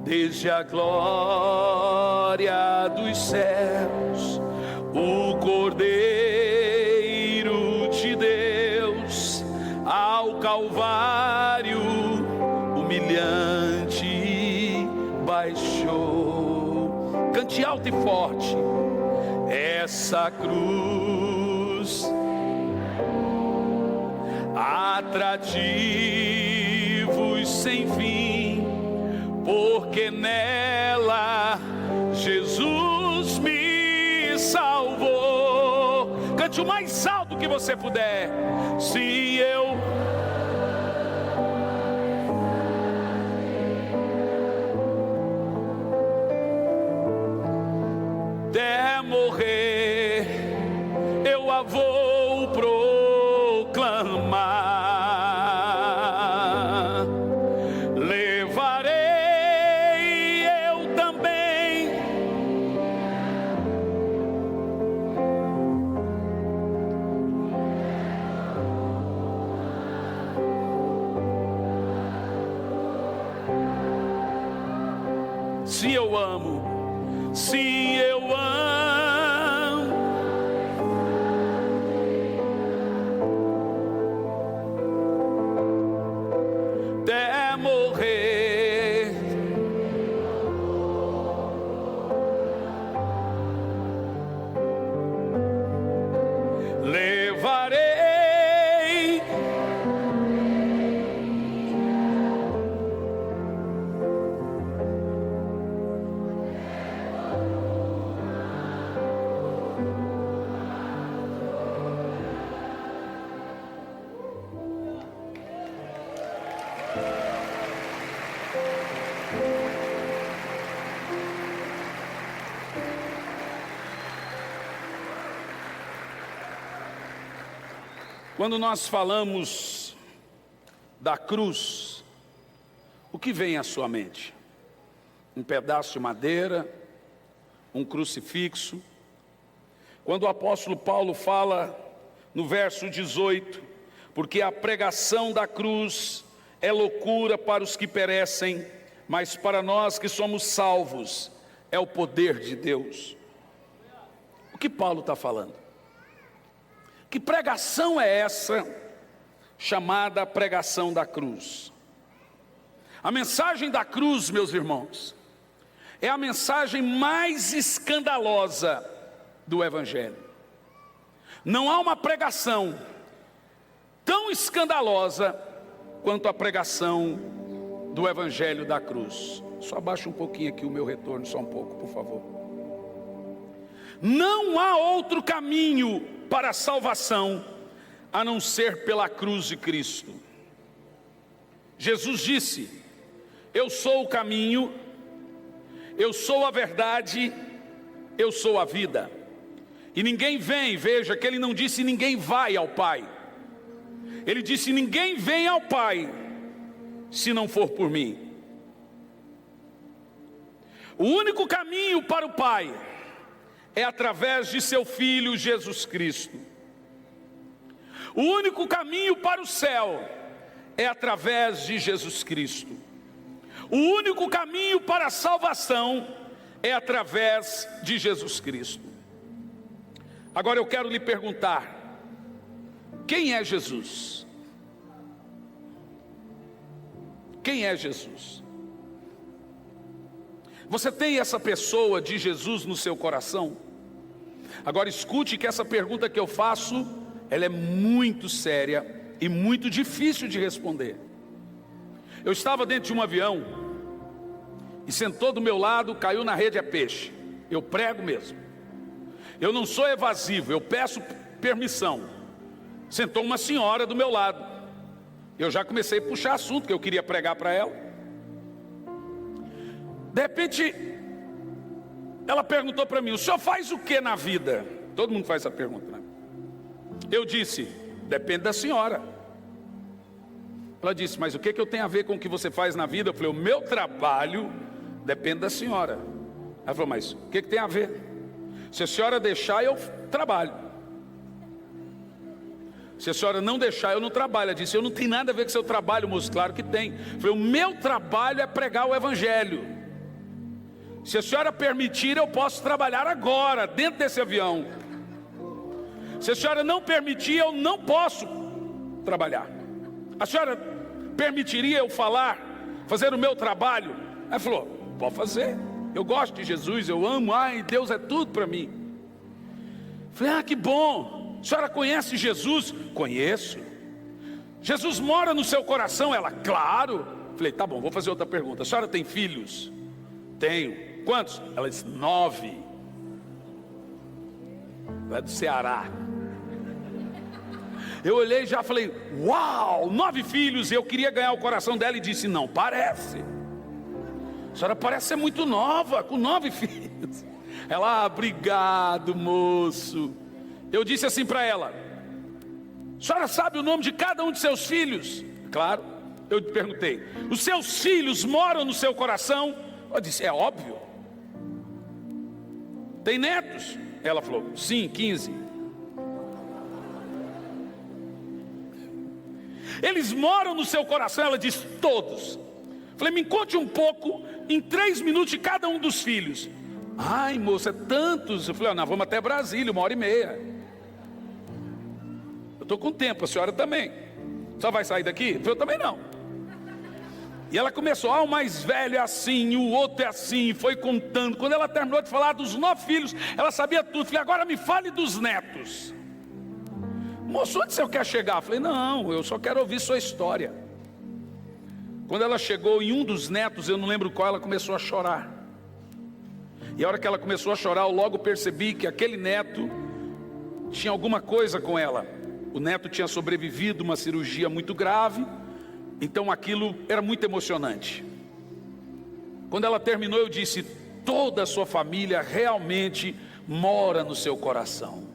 desde a glória dos céus, o Cordeiro de Deus ao Calvário humilhante baixou. Cante alto e forte: essa cruz, atrativos sem fim, porque nela Jesus me salvou. Cante o mais alto que você puder. Se eu der morrer, eu a vou proclamar. Levarei eu também se eu amo, se eu amo, até morrer, levarei. Quando nós falamos da cruz, o que vem à sua mente? Um pedaço de madeira, um crucifixo. Quando o apóstolo Paulo fala no verso 18, porque a pregação da cruz é loucura para os que perecem, mas para nós que somos salvos é o poder de Deus. O que Paulo está falando? Que pregação é essa chamada pregação da cruz? A mensagem da cruz, meus irmãos, é a mensagem mais escandalosa do Evangelho. Não há uma pregação tão escandalosa quanto a pregação do Evangelho da cruz. Só abaixa um pouquinho aqui o meu retorno, só um pouco, por favor. Não há outro caminho para a salvação a não ser pela cruz de Cristo. Jesus disse: eu sou o caminho, eu sou a verdade, eu sou a vida. E ninguém vem, veja que ele não disse ninguém vai ao Pai. Ele disse ninguém vem ao Pai se não for por mim. O único caminho para o Pai é através de seu Filho Jesus Cristo. O único caminho para o céu é através de Jesus Cristo. O único caminho para a salvação é através de Jesus Cristo. Agora eu quero lhe perguntar: quem é Jesus? Quem é Jesus? Você tem essa pessoa de Jesus no seu coração? Agora escute que essa pergunta que eu faço, ela é muito séria e muito difícil de responder. Eu estava dentro de um avião e sentou do meu lado, caiu na rede é peixe. Eu prego mesmo. Eu não sou evasivo, eu peço permissão. Sentou uma senhora do meu lado. Eu já comecei a puxar assunto que eu queria pregar para ela. De repente, ela perguntou para mim: o senhor faz o que na vida? Todo mundo faz essa pergunta, né? Eu disse: depende da senhora. Ela disse: mas o que eu tenho a ver com o que você faz na vida? Eu falei: o meu trabalho depende da senhora. Ela falou: mas o que tem a ver? Se a senhora deixar, eu trabalho. Se a senhora não deixar, eu não trabalho. Ela disse: eu não tenho nada a ver com seu trabalho, moço. Claro que tem. Eu falei: o meu trabalho é pregar o Evangelho. se a senhora permitir, eu posso trabalhar agora, dentro desse avião. Se a senhora não permitir, eu não posso trabalhar. A senhora permitiria eu falar, fazer o meu trabalho? Ela falou, pode fazer. Eu gosto de Jesus, eu amo, ai, Deus é tudo para mim. Falei, que bom. A senhora conhece Jesus? Conheço. Jesus mora no seu coração? Ela, claro. Falei, tá bom, vou fazer outra pergunta. A senhora tem filhos? Tenho. Quantos? Ela disse, 9. É do Ceará. Eu olhei e já falei, uau, 9 filhos. E eu queria ganhar o coração dela e disse, não parece. A senhora parece ser muito nova, com 9 filhos. Ela, obrigado, moço. Eu disse assim para ela, a senhora sabe o nome de cada um de seus filhos? Claro. Eu perguntei, os seus filhos moram no seu coração? Ela disse, é óbvio. Tem netos? Ela falou, sim, 15. Eles moram no seu coração? Ela disse, todos. Falei, me conte um pouco, em 3 minutos, de cada um dos filhos. Ai, moça, tantos. Eu falei, nós vamos até Brasília, 1h30. Eu estou com tempo, a senhora também. Só vai sair daqui? Eu falei, eu também não. E ela começou, o mais velho é assim, o outro é assim, foi contando. Quando ela terminou de falar dos 9 filhos, ela sabia tudo. Falei, agora me fale dos netos. Moço, onde você quer chegar? Eu falei, não, eu só quero ouvir sua história. Quando ela chegou em um dos netos, eu não lembro qual, ela começou a chorar. E a hora que ela começou a chorar, eu logo percebi que aquele neto tinha alguma coisa com ela. O neto tinha sobrevivido uma cirurgia muito grave, então aquilo era muito emocionante. Quando ela terminou, eu disse, toda a sua família realmente mora no seu coração.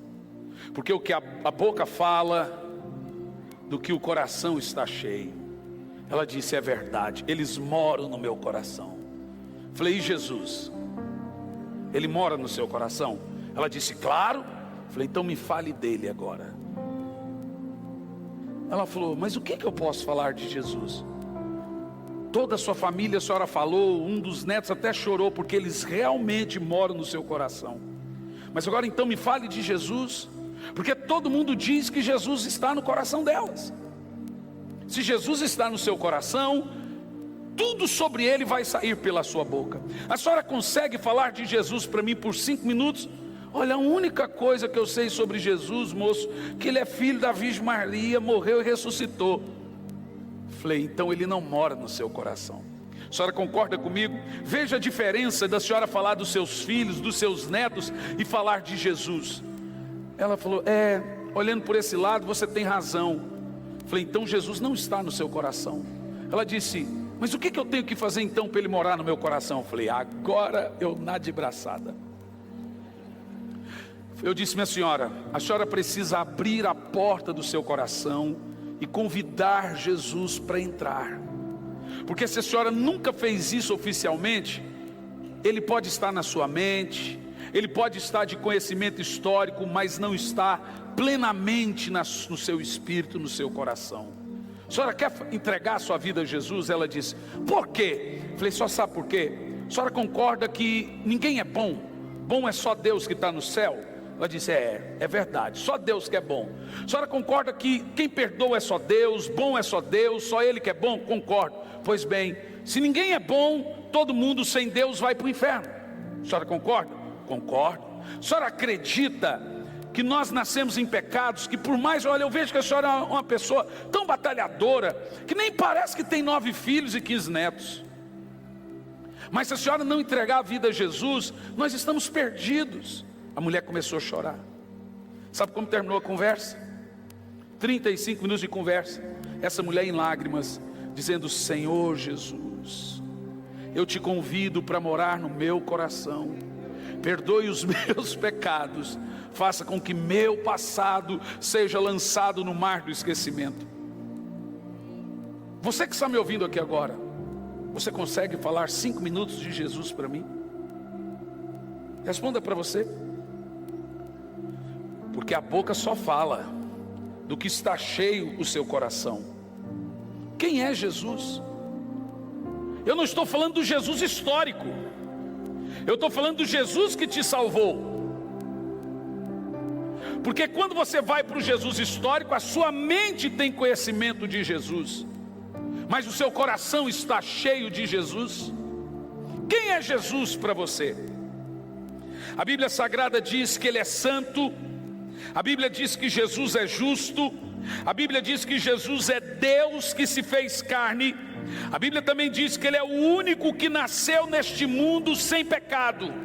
Porque o que a boca fala, do que o coração está cheio. Ela disse, é verdade, eles moram no meu coração. Falei, e Jesus? Ele mora no seu coração? Ela disse, claro. Falei, então me fale dele agora. Ela falou, mas o que eu posso falar de Jesus? Toda a sua família, a senhora falou, um dos netos até chorou, porque eles realmente moram no seu coração. Mas agora então me fale de Jesus, porque todo mundo diz que Jesus está no coração delas. Se Jesus está no seu coração, tudo sobre ele vai sair pela sua boca. A senhora consegue falar de Jesus para mim por 5 minutos? Olha, a única coisa que eu sei sobre Jesus, moço, que ele é filho da Virgem Maria, morreu e ressuscitou. Falei, então ele não mora no seu coração. A senhora concorda comigo? Veja a diferença da senhora falar dos seus filhos, dos seus netos e falar de Jesus. Ela falou, olhando por esse lado você tem razão. Falei, então Jesus não está no seu coração. Ela disse, mas o que eu tenho que fazer então para ele morar no meu coração? Falei, agora eu nado de braçada. Eu disse, minha senhora, a senhora precisa abrir a porta do seu coração e convidar Jesus para entrar. Porque se a senhora nunca fez isso oficialmente, ele pode estar na sua mente, ele pode estar de conhecimento histórico, mas não está plenamente no seu espírito, no seu coração. A senhora quer entregar a sua vida a Jesus? Ela disse, por quê? Falei, só sabe por quê? A senhora concorda que ninguém é bom? Bom é só Deus que está no céu? Ela disse, é verdade, só Deus que é bom. A senhora concorda que quem perdoa é só Deus, bom é só Deus, só Ele que é bom? Concordo. Pois bem, se ninguém é bom, todo mundo sem Deus vai para o inferno. A senhora concorda? Concordo. A senhora acredita que nós nascemos em pecados, que por mais, olha, eu vejo que a senhora é uma pessoa tão batalhadora, que nem parece que tem 9 filhos e 15 netos. Mas se a senhora não entregar a vida a Jesus, nós estamos perdidos. A mulher começou a chorar. Sabe como terminou a conversa? 35 minutos de conversa. Essa mulher em lágrimas, dizendo, Senhor Jesus, eu te convido para morar no meu coração. Perdoe os meus pecados. Faça com que meu passado seja lançado no mar do esquecimento. Você que está me ouvindo aqui agora, você consegue falar 5 minutos de Jesus para mim? Responda para você. Porque a boca só fala do que está cheio o seu coração. Quem é Jesus? Eu não estou falando do Jesus histórico. Eu estou falando do Jesus que te salvou. Porque quando você vai para o Jesus histórico, a sua mente tem conhecimento de Jesus, mas o seu coração está cheio de Jesus. Quem é Jesus para você? A Bíblia Sagrada diz que Ele é santo. A Bíblia diz que Jesus é justo. A Bíblia diz que Jesus é Deus que se fez carne. A Bíblia também diz que Ele é o único que nasceu neste mundo sem pecado.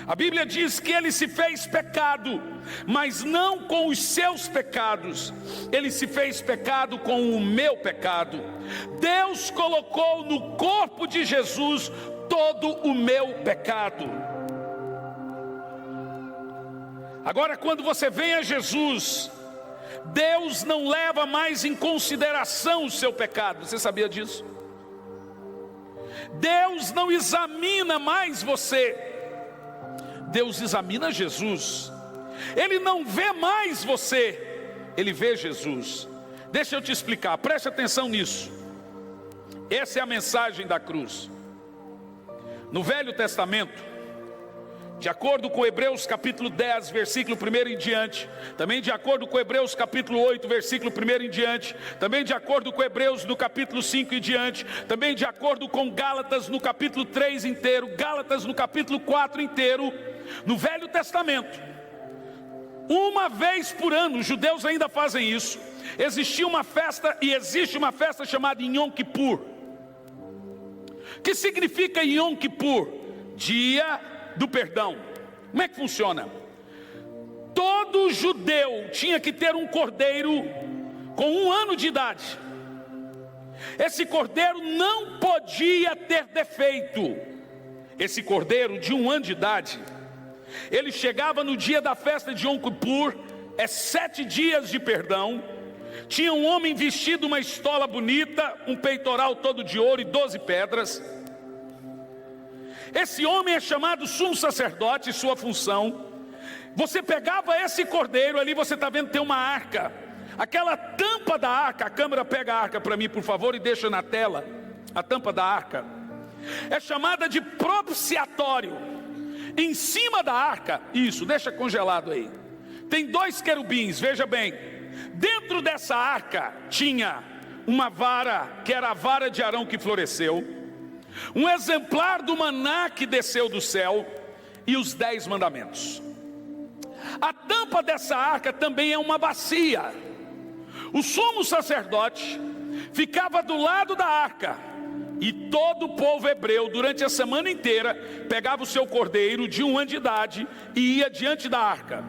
A Bíblia diz que Ele se fez pecado, mas não com os seus pecados. Ele se fez pecado com o meu pecado. Deus colocou no corpo de Jesus todo o meu pecado. Agora, quando você vem a Jesus, Deus não leva mais em consideração o seu pecado. Você sabia disso? Deus não examina mais você. Deus examina Jesus. Ele não vê mais você, Ele vê Jesus. Deixa eu te explicar, preste atenção nisso. Essa é a mensagem da cruz. No Velho Testamento, de acordo com Hebreus capítulo 10, versículo 1 em diante, também de acordo com Hebreus capítulo 8, versículo 1 em diante, também de acordo com Hebreus no capítulo 5 em diante, também de acordo com Gálatas no capítulo 3 inteiro, Gálatas no capítulo 4 inteiro, no Velho Testamento, uma vez por ano, os judeus ainda fazem isso, existia uma festa e existe uma festa chamada Yom Kippur. Que significa Yom Kippur? Dia do perdão. Como é que funciona? Todo judeu tinha que ter um cordeiro com 1 ano de idade. Esse cordeiro não podia ter defeito. Esse cordeiro de 1 ano de idade, ele chegava no dia da festa de Yom Kippur, 7 dias de perdão. Tinha um homem vestido uma estola bonita, um peitoral todo de ouro e 12 pedras. Esse homem é chamado sumo sacerdote, sua função. Você pegava esse cordeiro ali, você está vendo, tem uma arca. Aquela tampa da arca, a câmera pega a arca para mim, por favor, e deixa na tela. A tampa da arca é chamada de propiciatório. Em cima da arca, isso, deixa congelado aí, tem 2 querubins, veja bem. Dentro dessa arca tinha uma vara, que era a vara de Arão que floresceu, um exemplar do maná que desceu do céu e os 10 mandamentos. A tampa dessa arca também é uma bacia. O sumo sacerdote ficava do lado da arca, e todo o povo hebreu durante a semana inteira pegava o seu cordeiro de 1 ano de idade e ia diante da arca.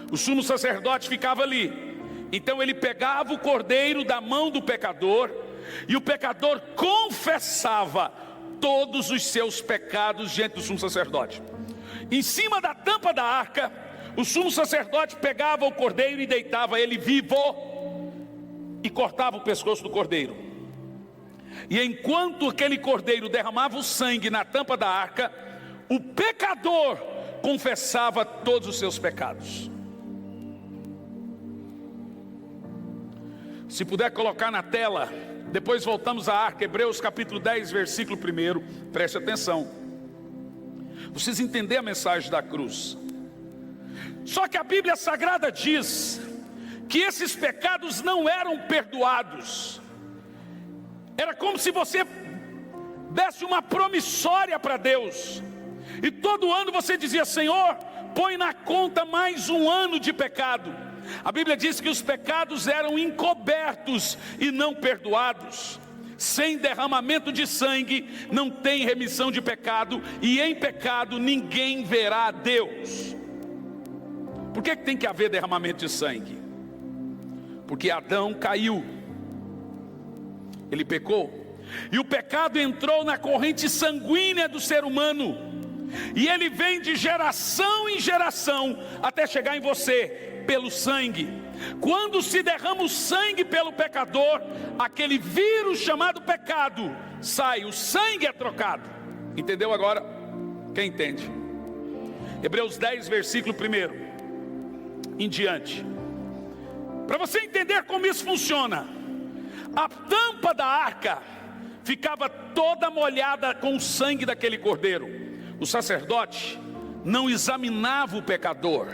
O sumo sacerdote ficava ali. Então ele pegava o cordeiro da mão do pecador, e o pecador confessava todos os seus pecados diante do sumo sacerdote. Em cima da tampa da arca, o sumo sacerdote pegava o cordeiro e deitava ele vivo e cortava o pescoço do cordeiro. E enquanto aquele cordeiro derramava o sangue na tampa da arca, o pecador confessava todos os seus pecados. Se puder colocar na tela, depois voltamos à arca, Hebreus capítulo 10, versículo 1, preste atenção. Vocês entenderem a mensagem da cruz. Só que a Bíblia Sagrada diz que esses pecados não eram perdoados. Era como se você desse uma promissória para Deus, e todo ano você dizia: Senhor, põe na conta mais 1 ano de pecado. A Bíblia diz que os pecados eram encobertos e não perdoados. Sem derramamento de sangue não tem remissão de pecado, e em pecado ninguém verá a Deus. Por que tem que haver derramamento de sangue? Porque Adão caiu, ele pecou, e o pecado entrou na corrente sanguínea do ser humano, e ele vem de geração em geração até chegar em você pelo sangue. Quando se derrama o sangue pelo pecador, aquele vírus chamado pecado sai, o sangue é trocado. Entendeu agora? Quem entende? Hebreus 10, versículo 1 em diante. Para você entender como isso funciona, a tampa da arca ficava toda molhada com o sangue daquele cordeiro. O sacerdote não examinava o pecador,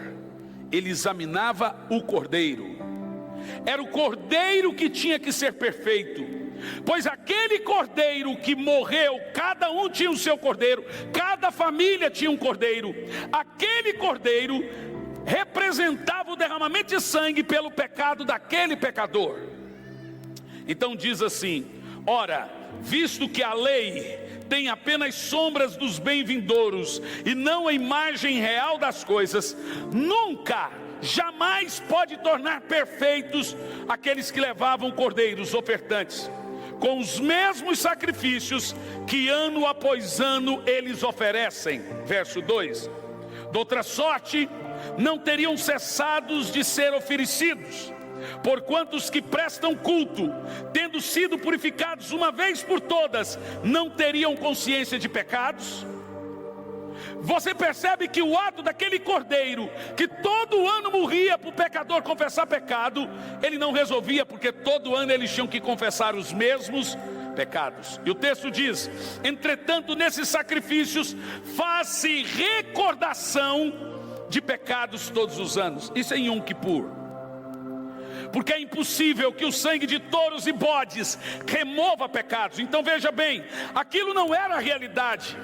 ele examinava o cordeiro. Era o cordeiro que tinha que ser perfeito, pois aquele cordeiro que morreu, cada um tinha o seu cordeiro, cada família tinha um cordeiro. Aquele cordeiro representava o derramamento de sangue pelo pecado daquele pecador. Então diz assim: ora, visto que a lei tem apenas sombras dos bem vindouros e não a imagem real das coisas, nunca, jamais pode tornar perfeitos aqueles que levavam cordeiros ofertantes, com os mesmos sacrifícios que ano após ano eles oferecem. Verso 2: de outra sorte, não teriam cessados de ser oferecidos, porquanto os que prestam culto, tendo sido purificados uma vez por todas, não teriam consciência de pecados. Você percebe que o ato daquele cordeiro, que todo ano morria para o pecador confessar pecado, ele não resolvia, porque todo ano eles tinham que confessar os mesmos pecados. E o texto diz: entretanto, nesses sacrifícios faz-se recordação de pecados todos os anos. Isso é em Yom Kippur, porque é impossível que o sangue de touros e bodes remova pecados. Então veja bem, aquilo não era a realidade,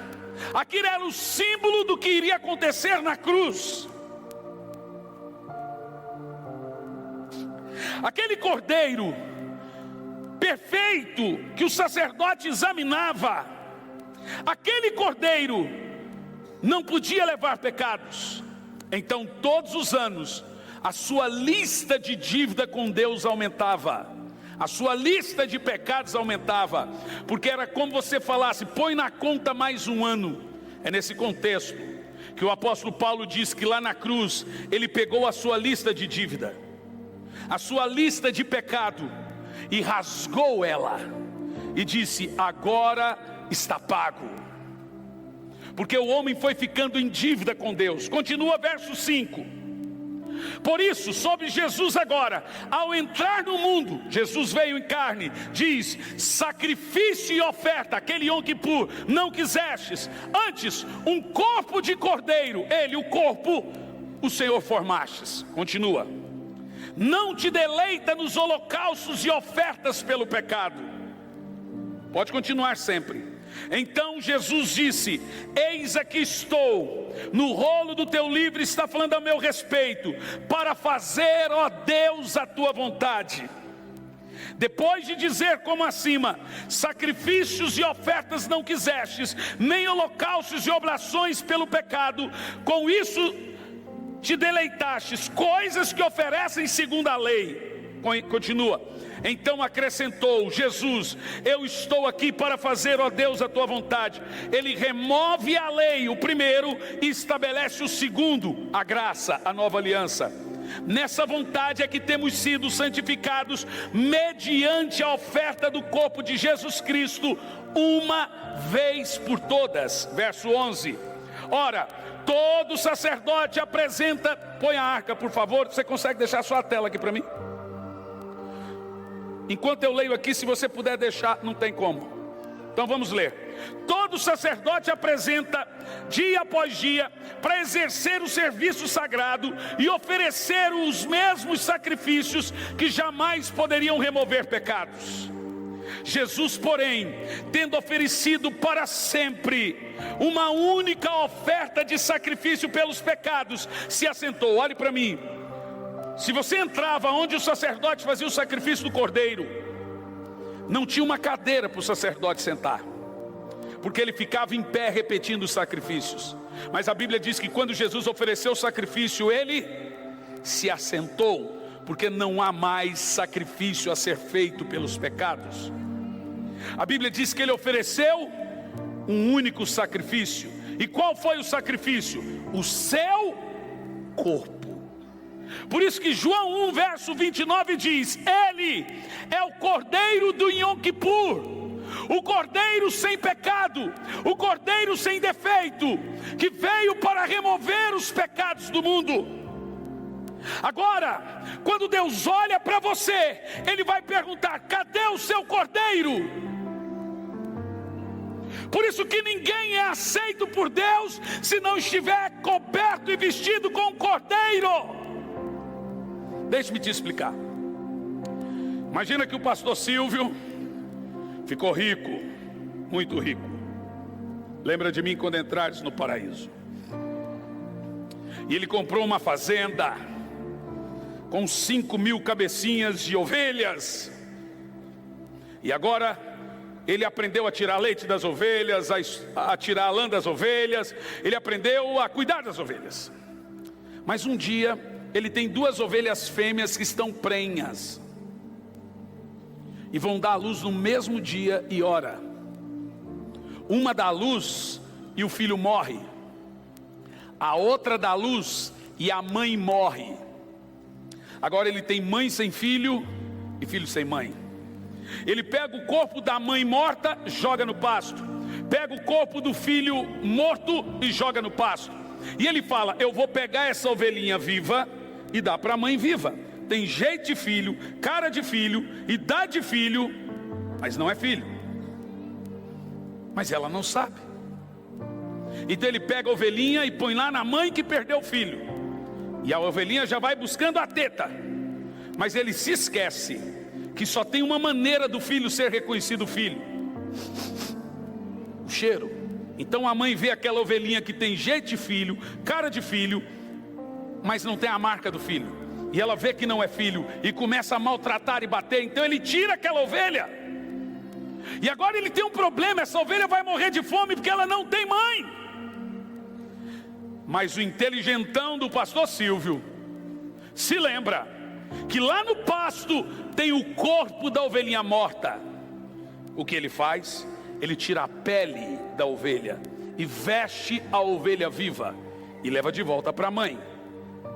aquilo era o símbolo do que iria acontecer na cruz. Aquele cordeiro perfeito que o sacerdote examinava, aquele cordeiro não podia levar pecados. Então todos os anos a sua lista de dívida com Deus aumentava, a sua lista de pecados aumentava, porque era como você falasse: põe na conta mais um ano. É nesse contexto que o apóstolo Paulo diz que lá na cruz ele pegou a sua lista de dívida, a sua lista de pecado, e rasgou ela e disse: agora está pago. Porque o homem foi ficando em dívida com Deus. Continua verso 5: por isso, sobre Jesus agora, ao entrar no mundo, Jesus veio em carne, diz: sacrifício e oferta, aquele Yom Kippur, não quisestes, antes um corpo de cordeiro, ele, o corpo, o Senhor formastes. Continua: não te deleita nos holocaustos e ofertas pelo pecado. Pode continuar sempre. Então Jesus disse: eis aqui estou, no rolo do teu livro está falando a meu respeito, para fazer, ó Deus, a tua vontade. Depois de dizer como acima: sacrifícios e ofertas não quisestes, nem holocaustos e oblações pelo pecado, com isso te deleitastes, coisas que oferecem segundo a lei. Continua: então acrescentou Jesus: eu estou aqui para fazer, ó Deus, a tua vontade. Ele remove a lei, o primeiro, e estabelece o segundo, a graça, a nova aliança. Nessa vontade é que temos sido santificados mediante a oferta do corpo de Jesus Cristo, uma vez por todas. Verso 11: ora, todo sacerdote apresenta... Põe a arca, por favor. Você consegue deixar só a tela aqui para mim? Enquanto eu leio aqui, se você puder deixar, não tem como. Então vamos ler. Todo sacerdote apresenta dia após dia para exercer o serviço sagrado e oferecer os mesmos sacrifícios que jamais poderiam remover pecados. Jesus, porém, tendo oferecido para sempre uma única oferta de sacrifício pelos pecados, se assentou. Olhe para mim. Se você entrava onde o sacerdote fazia o sacrifício do cordeiro, não tinha uma cadeira para o sacerdote sentar, porque ele ficava em pé repetindo os sacrifícios. Mas a Bíblia diz que quando Jesus ofereceu o sacrifício, ele se assentou, porque não há mais sacrifício a ser feito pelos pecados. A Bíblia diz que ele ofereceu um único sacrifício. E qual foi o sacrifício? O seu corpo. Por isso que João 1 verso 29 diz: ele é o cordeiro do Yom Kippur, o cordeiro sem pecado, o cordeiro sem defeito, que veio para remover os pecados do mundo. Agora, quando Deus olha para você, Ele vai perguntar: cadê o seu cordeiro? Por isso que ninguém é aceito por Deus se não estiver coberto e vestido com um cordeiro. Deixe-me te explicar. Imagina que o pastor Silvio ficou rico, muito rico. Lembra de mim quando entrares no paraíso. E ele comprou uma fazenda com 5.000 cabecinhas de ovelhas. E agora ele aprendeu a tirar leite das ovelhas, a tirar a lã das ovelhas. Ele aprendeu a cuidar das ovelhas. Mas um dia ele tem 2 ovelhas fêmeas que estão prenhas. E vão dar à luz no mesmo dia e hora. Uma dá à luz e o filho morre. A outra dá à luz e a mãe morre. Agora ele tem mãe sem filho e filho sem mãe. Ele pega o corpo da mãe morta, joga no pasto. Pega o corpo do filho morto e joga no pasto. E ele fala: eu vou pegar essa ovelhinha viva e dar para a mãe viva. Tem jeito de filho, cara de filho, idade de filho, mas não é filho. Mas ela não sabe. Então ele pega a ovelhinha e põe lá na mãe que perdeu o filho. E a ovelhinha já vai buscando a teta. Mas ele se esquece que só tem uma maneira do filho ser reconhecido filho: o cheiro. Então a mãe vê aquela ovelhinha que tem jeito de filho, cara de filho, mas não tem a marca do filho. E ela vê que não é filho e começa a maltratar e bater. Então ele tira aquela ovelha. E agora ele tem um problema: essa ovelha vai morrer de fome porque ela não tem mãe. Mas o inteligentão do pastor Silvio se lembra que lá no pasto tem o corpo da ovelhinha morta. O que ele faz? Ele tira a pele da ovelha e veste a ovelha viva e leva de volta para a mãe.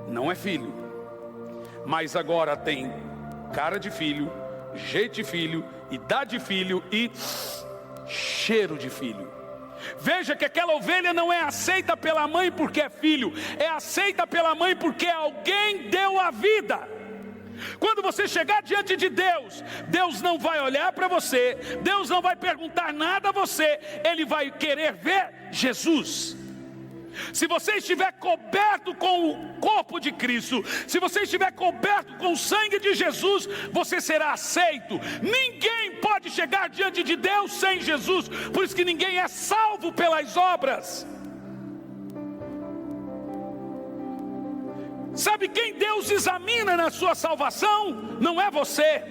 Não é filho, mas agora tem cara de filho, jeito de filho, idade de filho e cheiro de filho. Veja que aquela ovelha não é aceita pela mãe porque é filho, é aceita pela mãe porque alguém deu a vida. Quando você chegar diante de Deus, Deus não vai olhar para você, Deus não vai perguntar nada a você, Ele vai querer ver Jesus. Se você estiver coberto com o corpo de Cristo, se você estiver coberto com o sangue de Jesus, você será aceito. Ninguém pode chegar diante de Deus sem Jesus. Por isso que ninguém é salvo pelas obras. Sabe quem Deus examina na sua salvação? Não é você.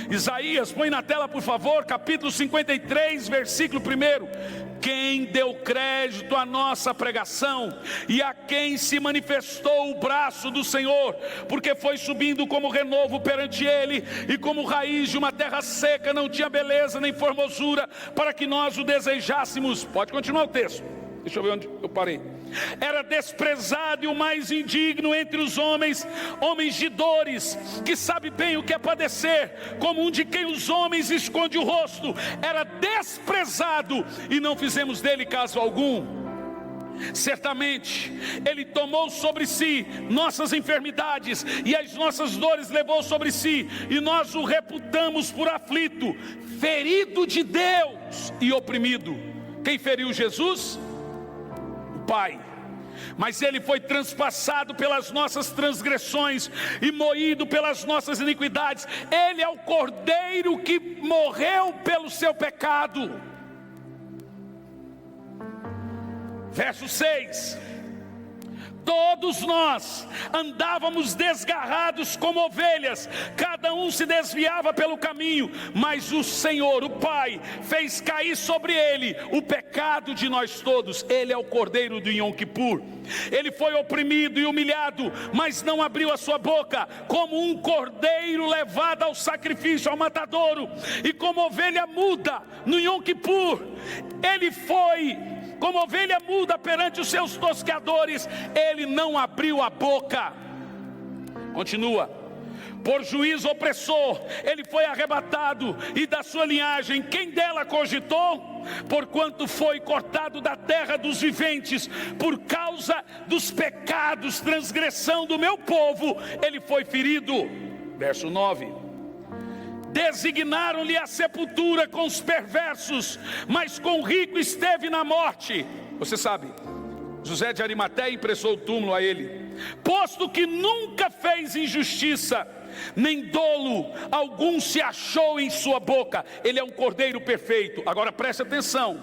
Isaías, põe na tela por favor, capítulo 53, versículo 1. Quem deu crédito à nossa pregação e a quem se manifestou o braço do Senhor, porque foi subindo como renovo perante ele, e como raiz de uma terra seca, não tinha beleza nem formosura, para que nós o desejássemos. Pode continuar o texto, deixa eu ver onde eu parei. Era desprezado e o mais indigno entre os homens, homens de dores, que sabe bem o que é padecer, como um de quem os homens esconde o rosto. Era desprezado e não fizemos dele caso algum. Certamente ele tomou sobre si nossas enfermidades e as nossas dores levou sobre si, e nós o reputamos por aflito, ferido de Deus e oprimido. Quem feriu Jesus? Pai. Mas ele foi transpassado pelas nossas transgressões e moído pelas nossas iniquidades. Ele é o cordeiro que morreu pelo seu pecado. Verso 6. Todos nós andávamos desgarrados como ovelhas, cada um se desviava pelo caminho, mas o Senhor, o Pai, fez cair sobre ele o pecado de nós todos. Ele é o cordeiro do Yom Kippur. Ele foi oprimido e humilhado, mas não abriu a sua boca, como um cordeiro levado ao sacrifício, ao matadouro, e como ovelha muda no Yom Kippur, ele foi como ovelha muda perante os seus tosqueadores, ele não abriu a boca. Continua. Por juízo opressor, ele foi arrebatado, e da sua linhagem, quem dela cogitou? Porquanto foi cortado da terra dos viventes, por causa dos pecados, transgressão do meu povo, ele foi ferido. Verso 9. Designaram-lhe a sepultura com os perversos, mas com o rico esteve na morte. Você sabe, José de Arimateia emprestou o túmulo a ele, posto que nunca fez injustiça, nem dolo algum se achou em sua boca. Ele é um cordeiro perfeito. Agora preste atenção,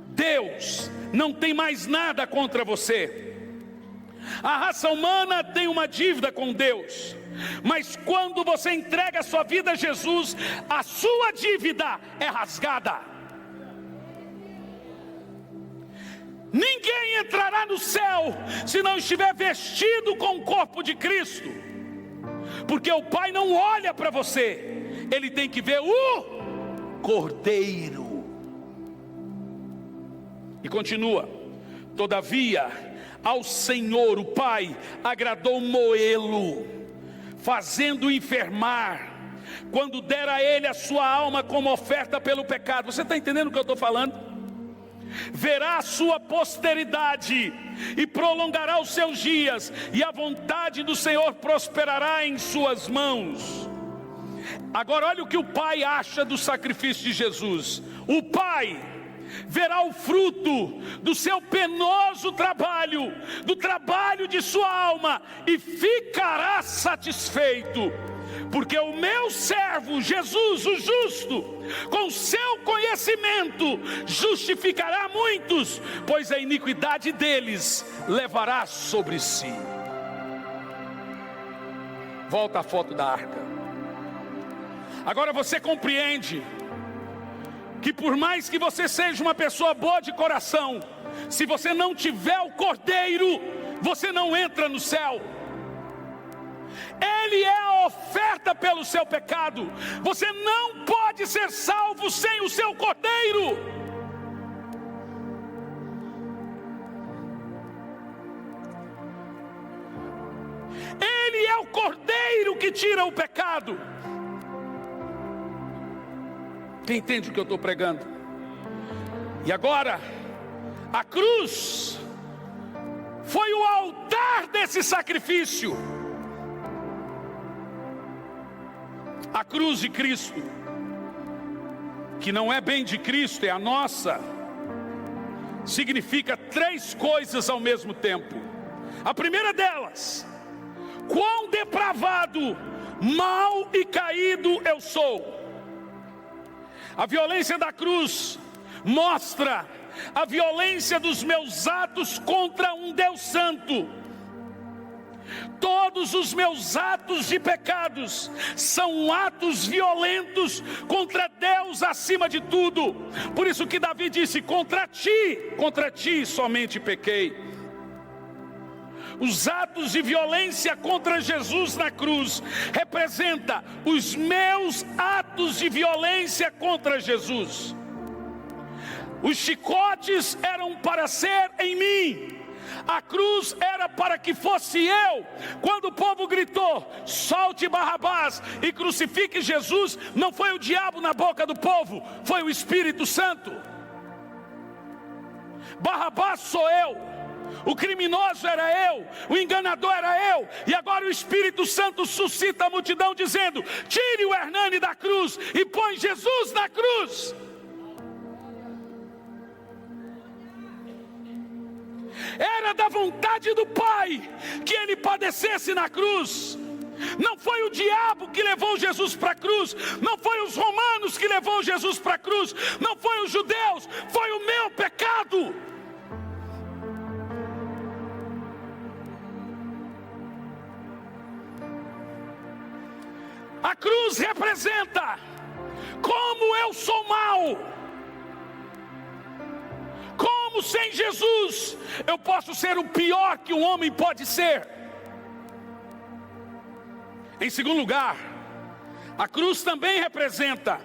Deus não tem mais nada contra você. A raça humana tem uma dívida com Deus, mas quando você entrega a sua vida a Jesus, a sua dívida é rasgada. Ninguém entrará no céu se não estiver vestido com o corpo de Cristo, porque o Pai não olha para você, Ele tem que ver o Cordeiro. E continua: todavia ao Senhor o Pai agradou moê-lo, fazendo-o enfermar, quando dera a ele a sua alma como oferta pelo pecado. Você está entendendo o que eu estou falando? Verá a sua posteridade e prolongará os seus dias, e a vontade do Senhor prosperará em suas mãos. Agora olha o que o Pai acha do sacrifício de Jesus. O Pai verá o fruto do seu penoso trabalho, do trabalho de sua alma, e ficará satisfeito, porque o meu servo Jesus, o justo, com seu conhecimento justificará muitos, pois a iniquidade deles levará sobre si. Volta a foto da arca. Agora você compreende que por mais que você seja uma pessoa boa de coração, se você não tiver o Cordeiro, você não entra no céu. Ele é a oferta pelo seu pecado. Você não pode ser salvo sem o seu Cordeiro. Ele é o Cordeiro que tira o pecado. Quem entende o que eu estou pregando? E agora, a cruz foi o altar desse sacrifício. A cruz de Cristo, que não é bem de Cristo, é a nossa, significa três coisas ao mesmo tempo. A primeira delas: quão depravado, mau e caído eu sou. A violência da cruz mostra a violência dos meus atos contra um Deus santo. Todos os meus atos de pecados são atos violentos contra Deus acima de tudo. Por isso que Davi disse: contra ti somente pequei. Os atos de violência contra Jesus na cruz representa os meus atos de violência contra Jesus. Os chicotes eram para ser em mim, a cruz era para que fosse eu. Quando o povo gritou: solte Barrabás e crucifique Jesus, não foi o diabo na boca do povo, foi o Espírito Santo. Barrabás sou eu, o criminoso era eu, o enganador era eu, e agora o Espírito Santo suscita a multidão dizendo: tire o Hernani da cruz e põe Jesus na cruz. Era da vontade do Pai que ele padecesse na cruz. Não foi o diabo que levou Jesus para a cruz, não foi os romanos que levou Jesus para a cruz, não foi os judeus, foi o meu pecado. A cruz representa como eu sou mau, como sem Jesus eu posso ser o pior que um homem pode ser. Em segundo lugar, a cruz também representa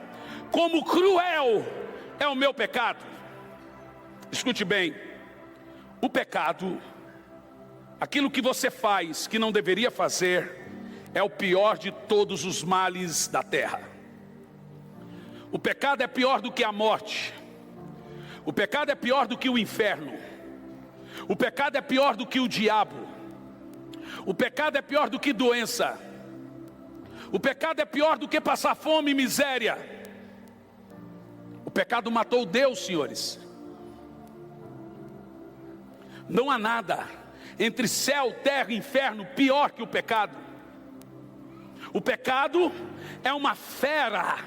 como cruel é o meu pecado. Escute bem, o pecado, aquilo que você faz que não deveria fazer, é o pior de todos os males da terra. O pecado é pior do que a morte. O pecado é pior do que o inferno. O pecado é pior do que o diabo. O pecado é pior do que doença. O pecado é pior do que passar fome e miséria. O pecado matou Deus, senhores. Não há nada entre céu, terra e inferno pior que o pecado. O pecado é uma fera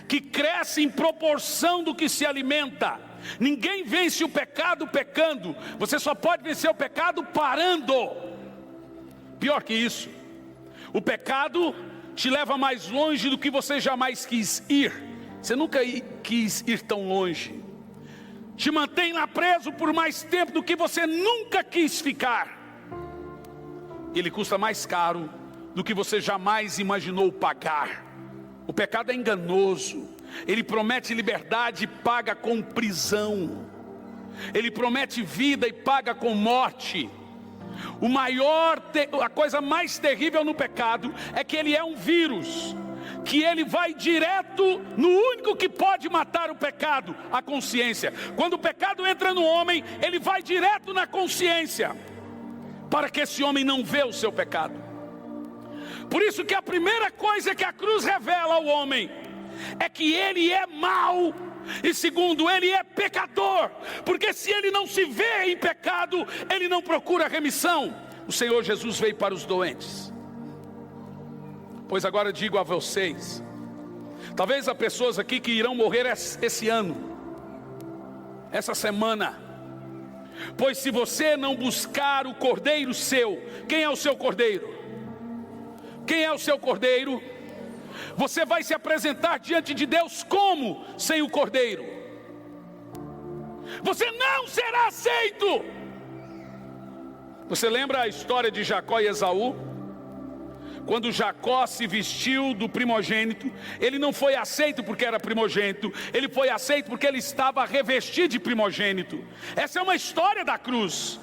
que cresce em proporção do que se alimenta. Ninguém vence o pecado pecando. Você só pode vencer o pecado parando. Pior que isso, o pecado te leva mais longe do que você jamais quis ir. Você nunca quis ir tão longe. Te mantém lá preso por mais tempo do que você nunca quis ficar. Ele custa mais caro do que você jamais imaginou pagar. O pecado é enganoso. Ele promete liberdade e paga com prisão. Ele promete vida e paga com morte. A coisa mais terrível no pecado é que ele é um vírus, que ele vai direto no único que pode matar o pecado, a consciência. Quando o pecado entra no homem, ele vai direto na consciência, para que esse homem não vê o seu pecado. Por isso que a primeira coisa que a cruz revela ao homem é que ele é mau, e segundo, ele é pecador, porque se ele não se vê em pecado, ele não procura remissão. O Senhor Jesus veio para os doentes. Pois agora digo a vocês, talvez há pessoas aqui que irão morrer esse ano, essa semana, pois se você não buscar o cordeiro seu, quem é o seu cordeiro? Quem é o seu cordeiro? Você vai se apresentar diante de Deus como? Sem o cordeiro. Você não será aceito. Você lembra a história de Jacó e Esaú? Quando Jacó se vestiu do primogênito, ele não foi aceito porque era primogênito, ele foi aceito porque ele estava revestido de primogênito. Essa é uma história da cruz.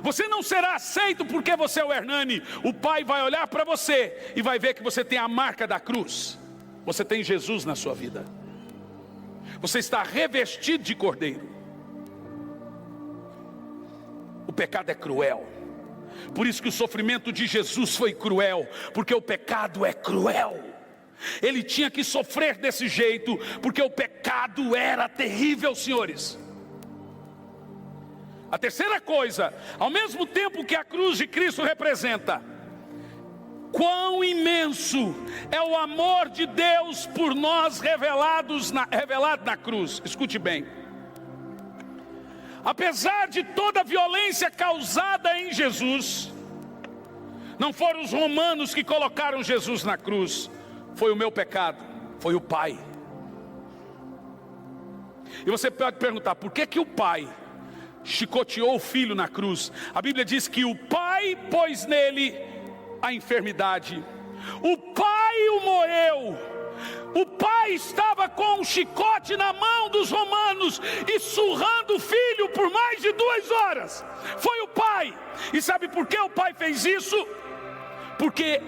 Você não será aceito porque você é o Hernani. O pai vai olhar para você e vai ver que você tem a marca da cruz. Você tem Jesus na sua vida. Você está revestido de cordeiro. O pecado é cruel. Por isso que o sofrimento de Jesus foi cruel, porque o pecado é cruel. Ele tinha que sofrer desse jeito, porque o pecado era terrível, senhores. A terceira coisa, ao mesmo tempo que a cruz de Cristo representa quão imenso é o amor de Deus por nós revelado na cruz. Escute bem. Apesar de toda a violência causada em Jesus, não foram os romanos que colocaram Jesus na cruz, foi o meu pecado, foi o Pai. E você pode perguntar, por que o Pai chicoteou o Filho na cruz? A Bíblia diz que o Pai pôs nele a enfermidade, o Pai o moeu. O pai estava com um chicote na mão dos romanos e surrando o filho por mais de 2 horas. Foi o pai. E sabe por que o pai fez isso? Porque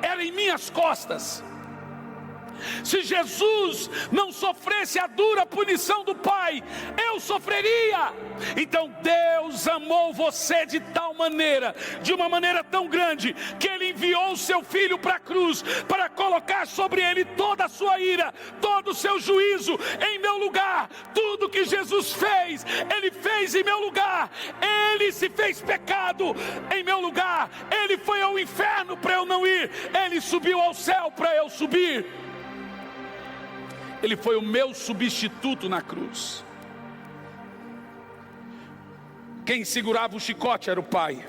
era em minhas costas. Se Jesus não sofresse a dura punição do Pai, eu sofreria. Então Deus amou você de tal maneira, de uma maneira tão grande, que Ele enviou o seu Filho para a cruz, para colocar sobre Ele toda a sua ira, todo o seu juízo em meu lugar. Tudo que Jesus fez, Ele fez em meu lugar. Ele se fez pecado em meu lugar. Ele foi ao inferno para eu não ir. Ele subiu ao céu para eu subir. Ele foi o meu substituto na cruz. Quem segurava o chicote era o Pai.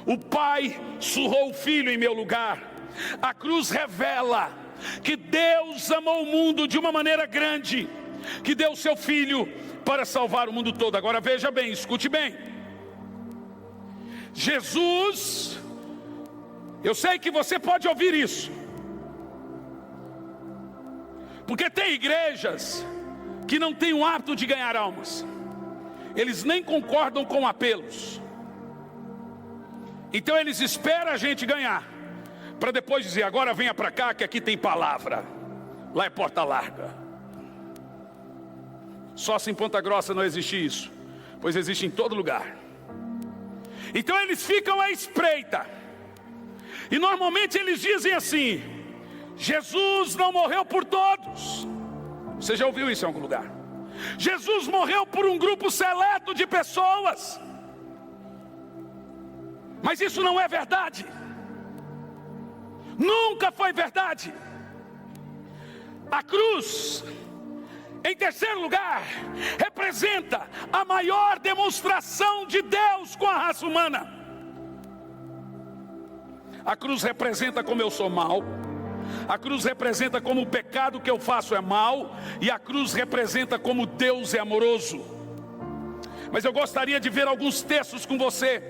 O Pai surrou o Filho em meu lugar. A cruz revela que Deus amou o mundo de uma maneira grande, que deu o seu Filho para salvar o mundo todo. Agora veja bem, escute bem. Jesus, eu sei que você pode ouvir isso, porque tem igrejas que não têm o hábito de ganhar almas. Eles nem concordam com apelos. Então eles esperam a gente ganhar, para depois dizer, agora venha para cá que aqui tem palavra. Lá é porta larga. Só se em Ponta Grossa não existe isso, pois existe em todo lugar. Então eles ficam à espreita. E normalmente eles dizem assim: Jesus não morreu por todos. Você já ouviu isso em algum lugar? Jesus morreu por um grupo seleto de pessoas. Mas isso não é verdade. Nunca foi verdade. A cruz, em terceiro lugar, representa a maior demonstração de Deus com a raça humana. A cruz representa como eu sou mau. A cruz representa como o pecado que eu faço é mau. E a cruz representa como Deus é amoroso. Mas eu gostaria de ver alguns textos com você,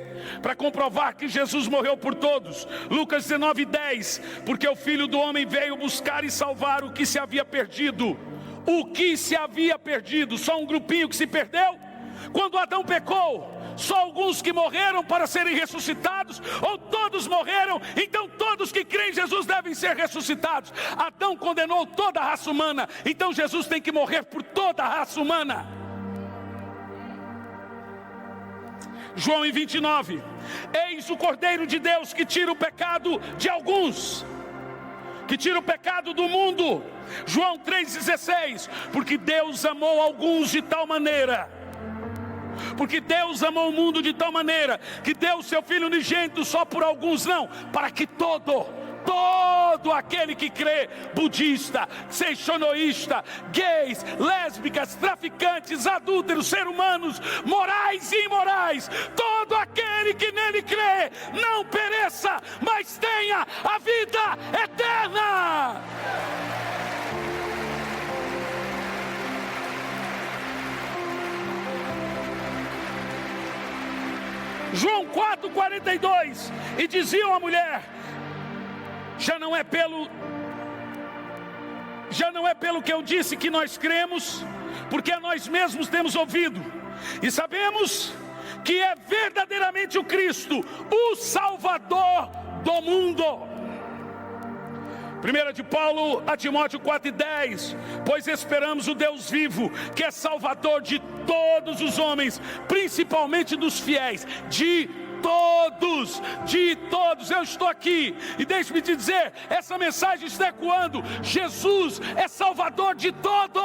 para comprovar que Jesus morreu por todos. Lucas 19:10, porque o Filho do Homem veio buscar e salvar o que se havia perdido. O que se havia perdido? Só um grupinho que se perdeu? Quando Adão pecou, só alguns que morreram para serem ressuscitados? Ou todos morreram? Então todos que creem em Jesus devem ser ressuscitados. Adão condenou toda a raça humana, então Jesus tem que morrer por toda a raça humana. João 29, eis o Cordeiro de Deus que tira o pecado de alguns, que tira o pecado do mundo. João 3,16, porque Deus amou alguns de tal maneira, porque Deus amou o mundo de tal maneira, que deu o seu Filho unigênito só por alguns, não, para que todo aquele que crê, budista, seixonoísta, gays, lésbicas, traficantes, adúlteros, seres humanos, morais e imorais, todo aquele que nele crê, não pereça, mas tenha a vida eterna. João 4,42, e diziam à mulher: já não é pelo que eu disse que nós cremos, porque nós mesmos temos ouvido e sabemos que é verdadeiramente o Cristo, o Salvador do mundo. 1 de Paulo a Timóteo 4,10, pois esperamos o Deus vivo, que é Salvador de todos os homens, principalmente dos fiéis, de todos, eu estou aqui, e deixe-me te dizer, essa mensagem está ecoando, Jesus é Salvador de todo.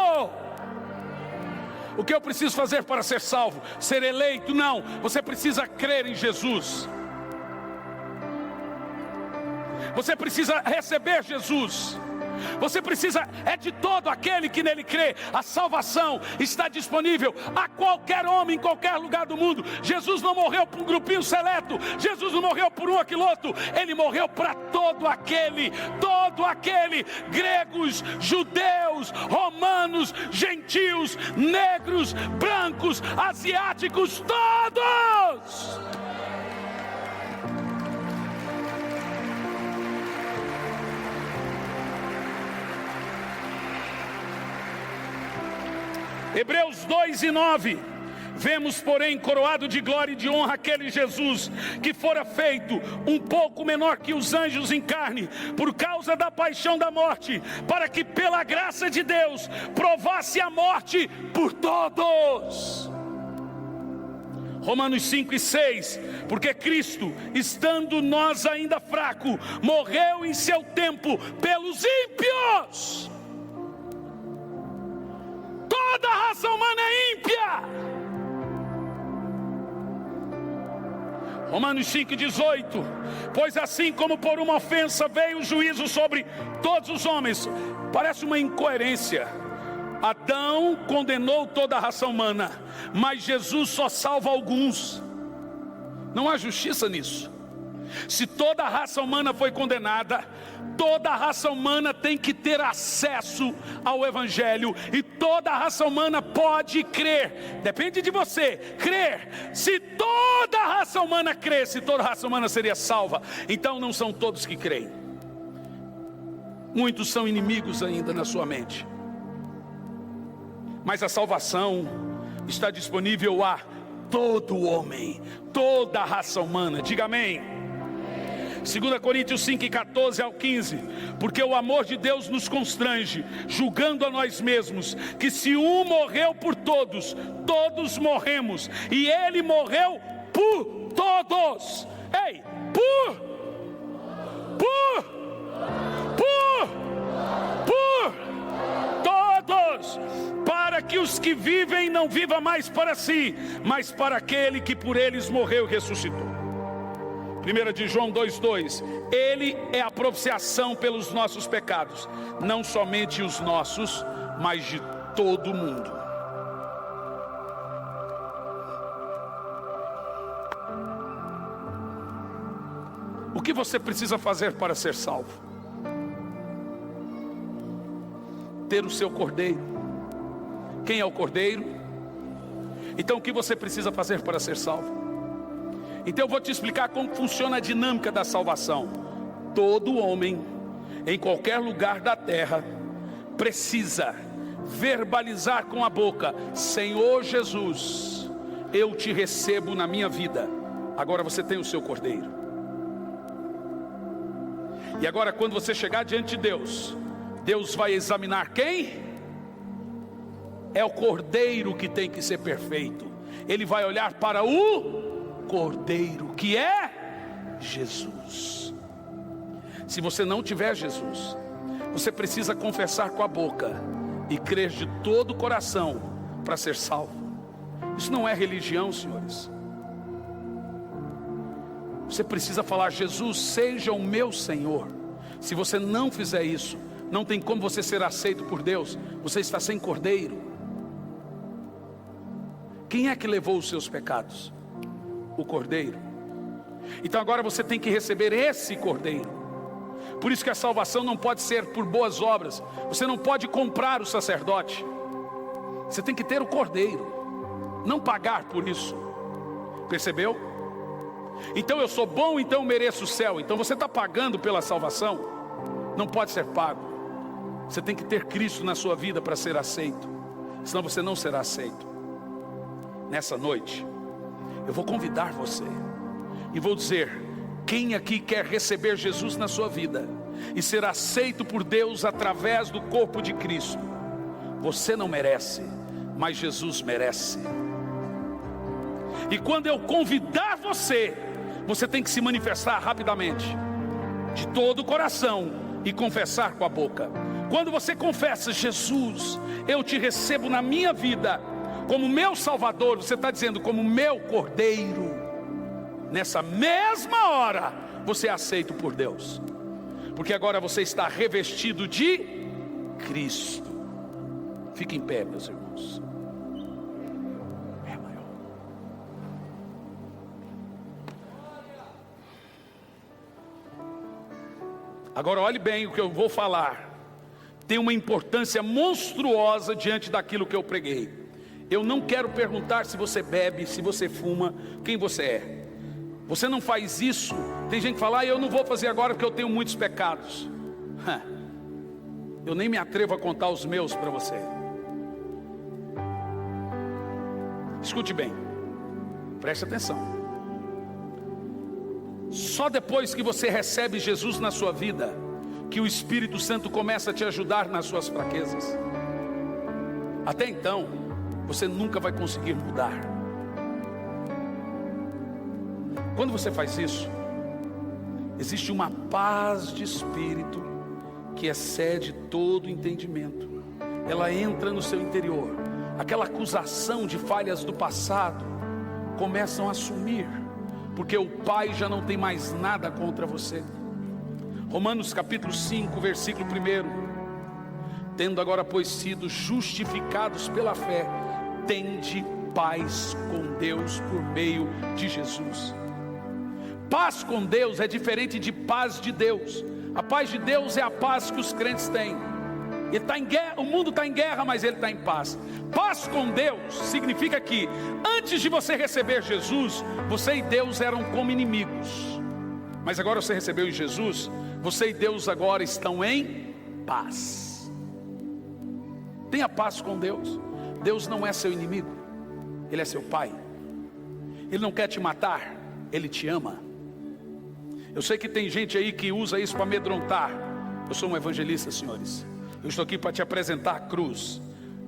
O que eu preciso fazer para ser salvo? Ser eleito? Não, você precisa crer em Jesus. Você precisa receber Jesus. Você precisa, é de todo aquele que nele crê. A salvação está disponível a qualquer homem, em qualquer lugar do mundo. Jesus não morreu por um grupinho seleto. Jesus não morreu por um aquiloto. Ele morreu para todo aquele, gregos, judeus, romanos, gentios, negros, brancos, asiáticos, todos. Hebreus 2:9, vemos porém coroado de glória e de honra aquele Jesus, que fora feito um pouco menor que os anjos em carne, por causa da paixão da morte, para que pela graça de Deus provasse a morte por todos. Romanos 5:6, porque Cristo, estando nós ainda fracos, morreu em seu tempo pelos ímpios. Toda a raça humana é ímpia. Romanos 5:18, pois assim como por uma ofensa veio o juízo sobre todos os homens. Parece uma incoerência. Adão condenou toda a raça humana, mas Jesus só salva alguns. Não há justiça nisso. Se toda a raça humana foi condenada, toda a raça humana tem que ter acesso ao Evangelho, e toda a raça humana pode crer. Depende de você crer. Se toda a raça humana cresce, toda a raça humana seria salva. Então não são todos que creem. Muitos são inimigos ainda na sua mente. Mas a salvação está disponível a todo homem, toda a raça humana. Diga amém. 2 Coríntios 5:14 ao 15, porque o amor de Deus nos constrange, julgando a nós mesmos, que se um morreu por todos, todos morremos, e ele morreu por todos. Ei, por que os que vivem não vivam mais para si, mas para aquele que por eles morreu e ressuscitou. 1 de João 2,2: Ele é a propiciação pelos nossos pecados, não somente os nossos, mas de todo mundo. O que você precisa fazer para ser salvo? Ter o seu cordeiro. Quem é o cordeiro? Então o que você precisa fazer para ser salvo? Então eu vou te explicar como funciona a dinâmica da salvação. Todo homem, em qualquer lugar da terra, precisa verbalizar com a boca: Senhor Jesus, eu te recebo na minha vida. Agora você tem o seu cordeiro. E agora quando você chegar diante de Deus, Deus vai examinar quem? É o cordeiro que tem que ser perfeito. Ele vai olhar para o cordeiro, que é Jesus. Se você não tiver Jesus, você precisa confessar com a boca e crer de todo o coração para ser salvo. Isso não é religião, senhores. Você precisa falar: Jesus, seja o meu Senhor. Se você não fizer isso, não tem como você ser aceito por Deus. Você está sem cordeiro. Quem é que levou os seus pecados? O cordeiro. Então agora você tem que receber esse cordeiro. Por isso que a salvação não pode ser por boas obras. Você não pode comprar o sacerdote. Você tem que ter o cordeiro, não pagar por isso. Percebeu? Então eu sou bom, então eu mereço o céu. Então você está pagando pela salvação. Não pode ser pago. Você tem que ter Cristo na sua vida para ser aceito, senão você não será aceito. Nessa noite eu vou convidar você e vou dizer: quem aqui quer receber Jesus na sua vida e ser aceito por Deus através do corpo de Cristo? Você não merece, mas Jesus merece. E quando eu convidar você, você tem que se manifestar rapidamente, de todo o coração, e confessar com a boca. Quando você confessa: Jesus, eu te recebo na minha vida como meu Salvador, você está dizendo: como meu cordeiro. Nessa mesma hora você é aceito por Deus, porque agora você está revestido de Cristo. Fique em pé, meus irmãos. Agora olhe bem o que eu vou falar. Tem uma importância monstruosa diante daquilo que eu preguei. Eu não quero perguntar se você bebe, se você fuma, quem você é. Você não faz isso. Tem gente que fala: eu não vou fazer agora porque eu tenho muitos pecados. Eu nem me atrevo a contar os meus para você. Escute bem, preste atenção. Só depois que você recebe Jesus na sua vida, que o Espírito Santo começa a te ajudar nas suas fraquezas. Até então, você nunca vai conseguir mudar. Quando você faz isso, existe uma paz de espírito que excede todo entendimento. Ela entra no seu interior. Aquela acusação de falhas do passado começam a sumir, porque o Pai já não tem mais nada contra você. Romanos capítulo 5, versículo 1: tendo agora pois sido justificados pela fé, tende paz com Deus por meio de Jesus. Paz com Deus é diferente de paz de Deus. A paz de Deus é a paz que os crentes têm. Ele está em guerra, o mundo está em guerra, mas ele está em paz. Paz com Deus significa que antes de você receber Jesus, você e Deus eram como inimigos. Mas agora você recebeu em Jesus, você e Deus agora estão em paz. Tenha paz com Deus. Deus não é seu inimigo, Ele é seu Pai. Ele não quer te matar, Ele te ama. Eu sei que tem gente aí que usa isso para amedrontar. Eu sou um evangelista, senhores. Eu estou aqui para te apresentar a cruz.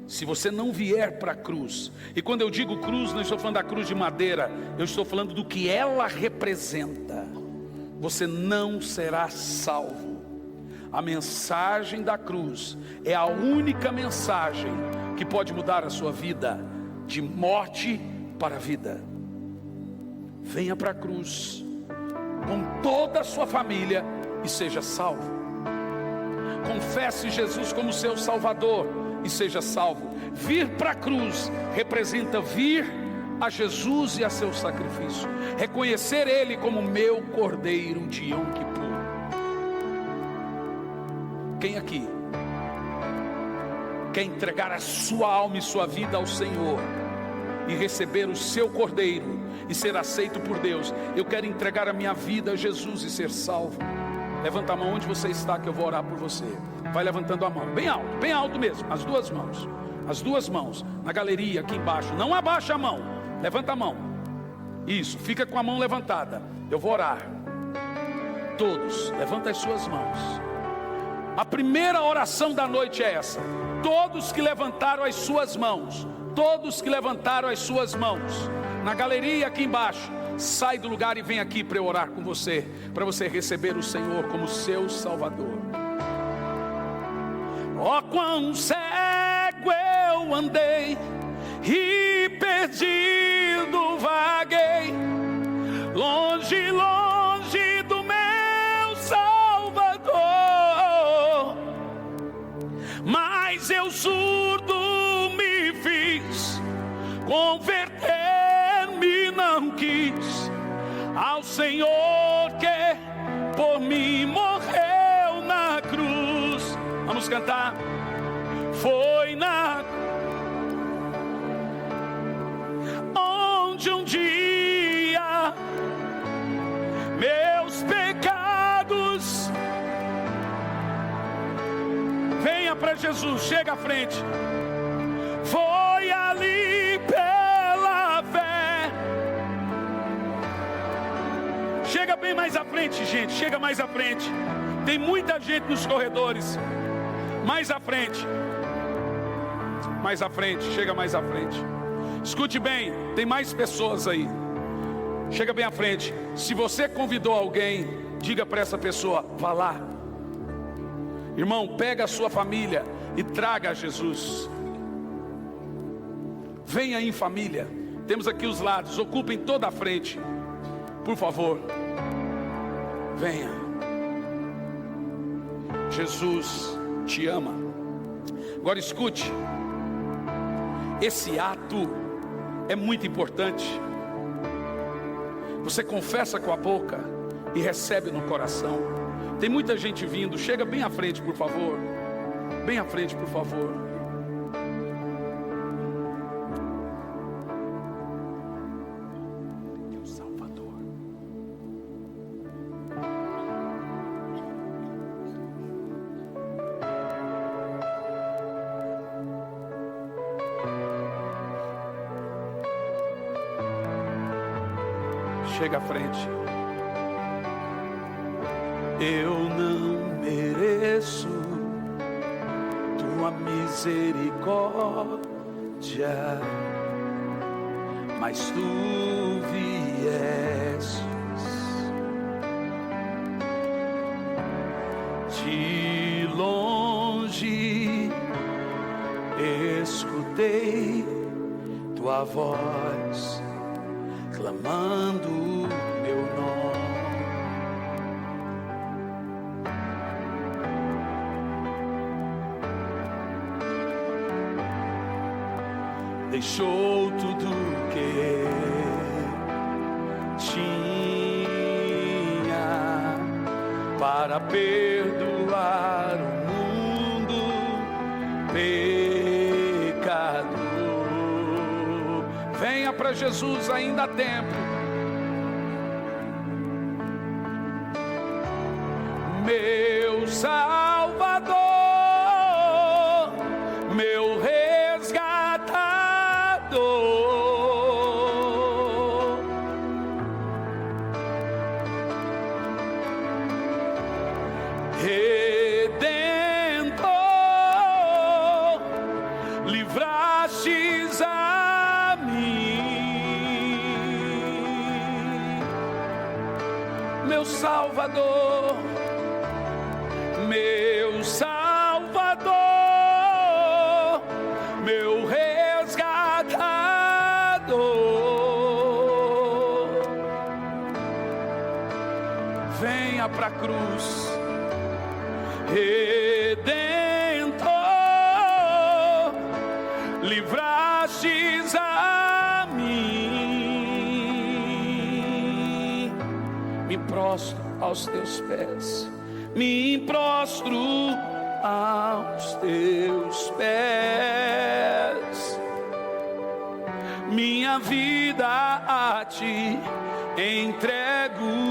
Se você não vier para a cruz, e quando eu digo cruz, não estou falando da cruz de madeira, eu estou falando do que ela representa, você não será salvo. A mensagem da cruz é a única mensagem que pode mudar a sua vida de morte para a vida. Venha para a cruz com toda a sua família e seja salvo. Confesse Jesus como seu Salvador e seja salvo. Vir para a cruz representa vir a Jesus e a seu sacrifício, reconhecer Ele como meu Cordeiro de Yom Kippur. Quem aqui quer entregar a sua alma e sua vida ao Senhor e receber o seu Cordeiro e ser aceito por Deus? Eu quero entregar a minha vida a Jesus e ser salvo. Levanta a mão onde você está, que eu vou orar por você. Vai levantando a mão, bem alto mesmo, as duas mãos, na galeria aqui embaixo. Não abaixa a mão, levanta a mão. Isso, fica com a mão levantada. Eu vou orar. Todos, levanta as suas mãos. A primeira oração da noite é essa. Todos que levantaram as suas mãos, na galeria aqui embaixo, sai do lugar e vem aqui para eu orar com você, para você receber o Senhor como seu Salvador. Oh, quão cego eu andei e perdido vaguei, longe, longe do meu Salvador. Mas eu surdo me fiz, converter-me não quis ao Senhor que por mim morreu na cruz. Vamos cantar. Foi na onde um dia meus pecados. Venha para Jesus, chega à frente. Foi ali pela fé. Chega bem mais à frente, gente, chega mais à frente. Tem muita gente nos corredores. Mais à frente, chega mais à frente. Escute bem, tem mais pessoas aí. Chega bem à frente. Se você convidou alguém, diga para essa pessoa, vá lá. Irmão, pega a sua família e traga a Jesus. Venha em família. Temos aqui os lados, ocupem toda a frente, por favor. Venha. Jesus te ama. Agora escute, esse ato é muito importante. Você confessa com a boca e recebe no coração. Tem muita gente vindo, chega bem à frente, por favor. Bem à frente, por favor. Deus Salvador. Chega à frente. Eu não mereço tua misericórdia, mas tu viestes de longe, escutei tua voz clamando meu nome. Deixou tudo que tinha para perdoar o mundo pecador. Venha para Jesus, ainda há tempo. Meu Salvador, meu resgatador, Redentor, livrastes a mim, meu Salvador, meu Salvador, meu venha para a cruz, Redentor, livrastes a mim. Me prostro aos teus pés, me prostro aos teus pés, minha vida a ti entrego.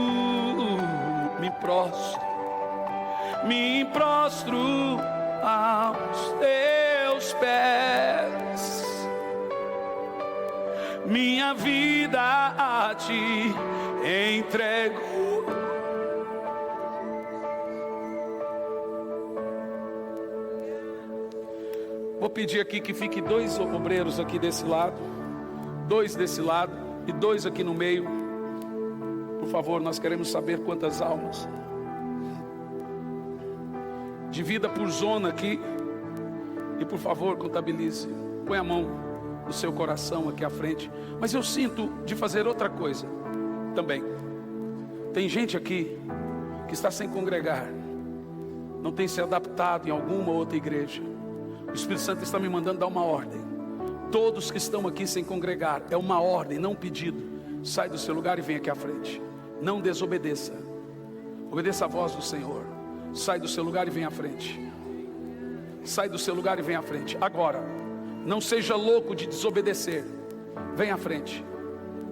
Me prostro aos teus pés, minha vida a ti entrego. Vou pedir aqui que fique 2 obreiros aqui desse lado, 2 desse lado e 2 aqui no meio. Por favor, nós queremos saber quantas almas. Divida por zona aqui e, por favor, contabilize. Põe a mão no seu coração aqui à frente. Mas eu sinto de fazer outra coisa também. Tem gente aqui que está sem congregar, não tem se adaptado em alguma outra igreja. O Espírito Santo está me mandando dar uma ordem. Todos que estão aqui sem congregar, é uma ordem, não um pedido. Sai do seu lugar e vem aqui à frente. Não desobedeça, obedeça a voz do Senhor. Sai do seu lugar e vem à frente. Sai do seu lugar e vem à frente. Agora, não seja louco de desobedecer. Vem à frente.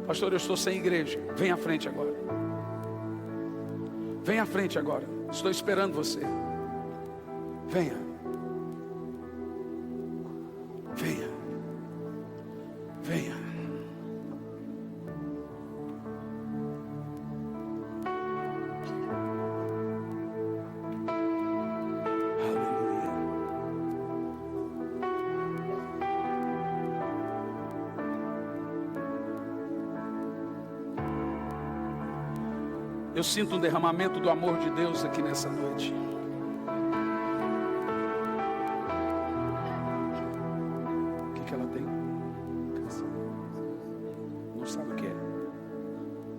Pastor, eu estou sem igreja. Vem à frente agora. Vem à frente agora. Estou esperando você. Venha. Venha. Venha. Eu sinto um derramamento do amor de Deus aqui nessa noite. O que ela tem? Não sabe o que é?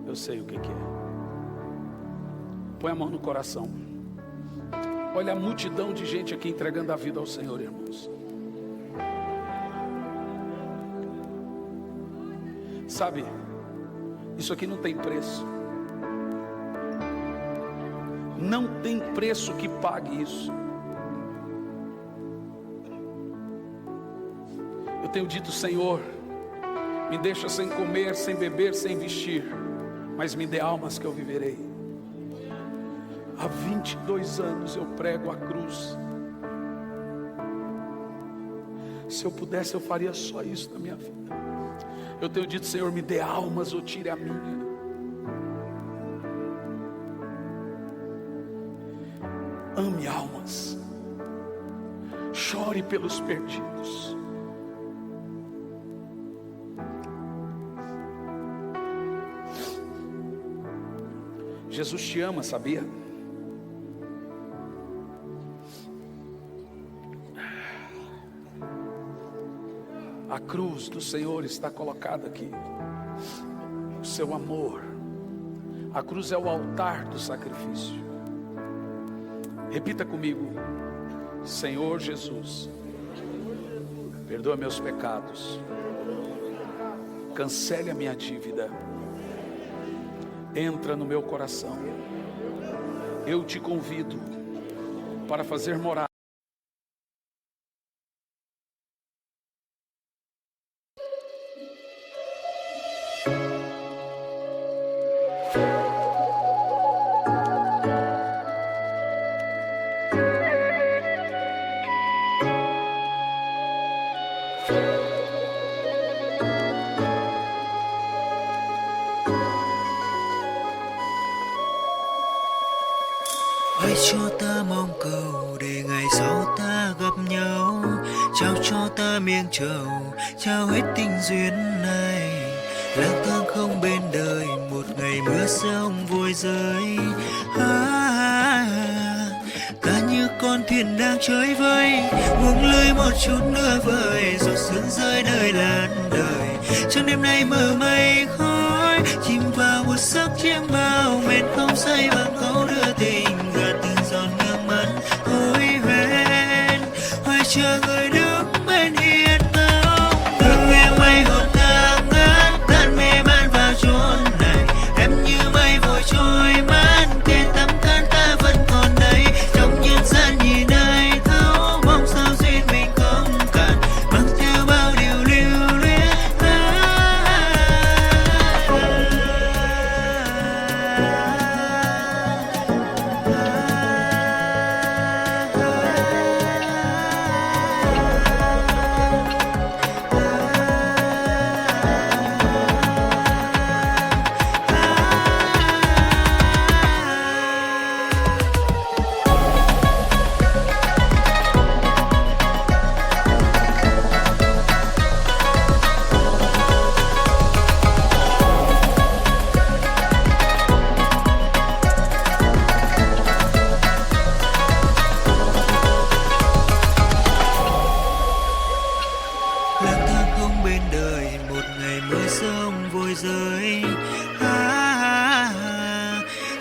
Eu sei o que é. Põe a mão no coração. Olha a multidão de gente aqui entregando a vida ao Senhor, irmãos. Sabe, isso aqui não tem preço. Não tem preço que pague isso. Eu tenho dito, Senhor, me deixa sem comer, sem beber, sem vestir, mas me dê almas que eu viverei. Há 22 anos eu prego a cruz. Se eu pudesse, eu faria só isso na minha vida. Eu tenho dito, Senhor, me dê almas ou tire a minha. Ame almas, chore pelos perdidos. Jesus te ama, sabia? A cruz do Senhor está colocada aqui. O seu amor. A cruz é o altar do sacrifício. Repita comigo: Senhor Jesus, perdoa meus pecados, cancele a minha dívida, entra no meu coração. Eu te convido para fazer morada. Hãy cho ta mong cầu để ngày sau ta gặp nhau, trao cho ta miếng trầu, trao hết tình duyên này. Lang thang không bên đời, một ngày mưa rông vội rơi. Cả như con thuyền đang chơi vơi, buông lơi một chút nữa vời, rồi sương rơi đời làn đời. Trong đêm nay mờ mây khói, chìm vào một giấc chiêm bao, mệt không say bằng câu vội rơi.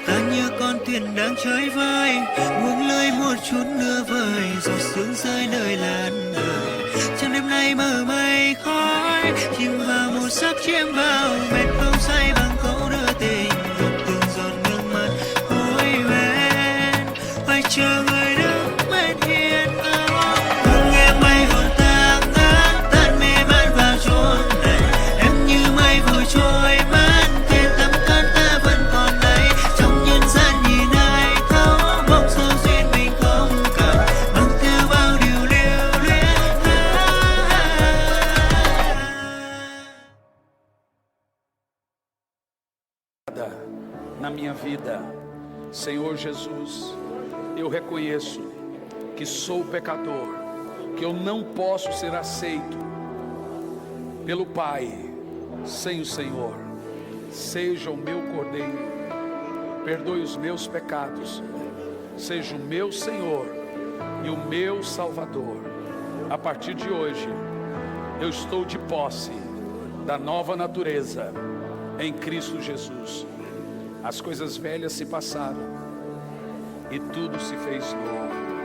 Ta như con thuyền đang chơi vơi, buông lơi một chút nữa vời, giọt sương rơi nơi làn đời. Trong đêm nay mờ mây khói, chìm vào một giấc chiêm bao, mệt không say bằng câu đưa tình, một từng giọt nước mắt hối ven. Phải chờ người đứng bên hiên ngang, hương nghe mây hồn ta ngát tan mê man vào chốn này. Em như mây vừa trôi mất, thêm tấm cơn ta vẫn còn đây. Trong nhân gian nhìn ai thấu mong sao duyên mình không cần, mang theo bao điều lưu luyến. Na minha vida, Senhor Jesus, eu reconheço que sou pecador, que eu não posso ser aceito pelo Pai sem o Senhor. Seja o meu Cordeiro, perdoe os meus pecados, seja o meu Senhor e o meu Salvador. A partir de hoje, eu estou de posse da nova natureza em Cristo Jesus. As coisas velhas se passaram e tudo se fez novo.